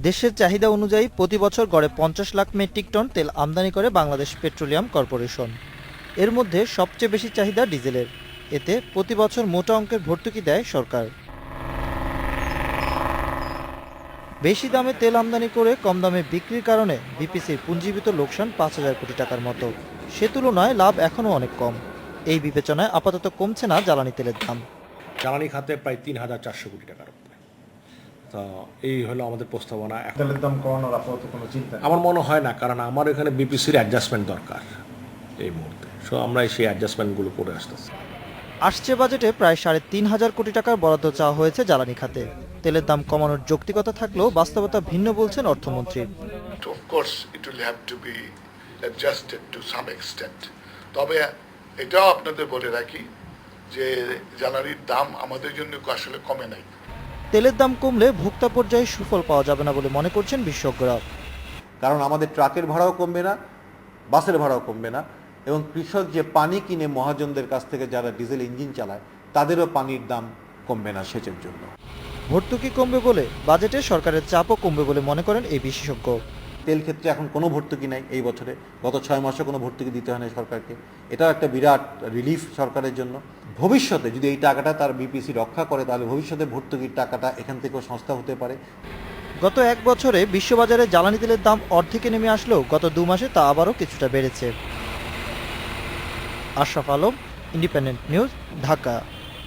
দেশের চাহিদা অনুযায়ী প্রতি বছর গড়ে 50 লাখ মেট্রিক টন তেল আমদানি করে বাংলাদেশ পেট্রোলিয়াম কর্পোরেশন। এর মধ্যে সবচেয়ে বেশি চাহিদা ডিজেলের। এতে প্রতি বছর মোটা অঙ্কের ভর্তুকি দেয় সরকার। বেশি দামে তেল আমদানি করে কম দামে বিক্রির কারণে বিপিসির পুঞ্জীভূত লোকসান 5,000 কোটি টাকার মতো। সে তুলনায় লাভ এখনও অনেক কম। এই বিবেচনায় আপাতত কমছে না জ্বালানি তেলের দাম। জ্বালানি খাতে প্রায় 3,400 কোটি টাকার উপরে। তো এই হলো আমাদের প্রস্তাবনা। তেলের দাম কমানোর আপাতত কোনো চিন্তা নেই। আমার মনে হয় না, কারণ আমার এখানে বিপিসির অ্যাডজাস্টমেন্ট দরকার এই মুহূর্তে। সো আমরা সেই অ্যাডজাস্টমেন্টগুলো করে আসতেছি। আসছে বাজেটে প্রায় 3,500 কোটি টাকার বরাদ্দ চাওয়া হয়েছে জ্বালানি খাতে। তেলের দাম কমানোর যৌক্তিকতা থাকলেও বাস্তবতা ভিন্ন বলছেন অর্থমন্ত্রী। Of course, it will have to be adjusted to some extent. তবে এটাও আপনাদের বলে রাখি যে জ্বালানির দাম আমাদের জন্য আসলে কমে নাই। তেলের দাম কমলে ভোক্তা পর্যায়ে সুফল পাওয়া যাবে না বলে মনে করছেন বিশেষজ্ঞরা। কারণ আমাদের ট্রাকের ভাড়াও কমবে না, বাসের ভাড়াও কমবে না, এবং কৃষক যে পানি কিনে মহাজনদের কাছ থেকে যারা ডিজেল ইঞ্জিন চালায় তাদেরও পানির দাম কমবে না সেচের জন্য। ভর্তুকি কমবে বলে বাজেটে সরকারের চাপও কমবে বলে মনে করেন এই বিশেষজ্ঞ। তেল ক্ষেত্রে এখন কোনো ভর্তুকি নাই এই বছরে, গত 6 মাসে কোনো ভর্তুকি দিতে হয় না সরকারকে। এটাও একটা বিরাট রিলিফ সরকারের জন্য। ভবিষ্যতে যদি এই টাকাটা তার বিপিসি রক্ষা করে তাহলে ভবিষ্যতে ভর্তুকির টাকাটা এখান থেকেও সস্তা হতে পারে। গত এক বছরে বিশ্ববাজারে জ্বালানি তেলের দাম অর্ধেকে নেমে আসলেও গত 2 মাসে তা আবারও কিছুটা বেড়েছে। Ashraf Alam, independent news, Dhaka.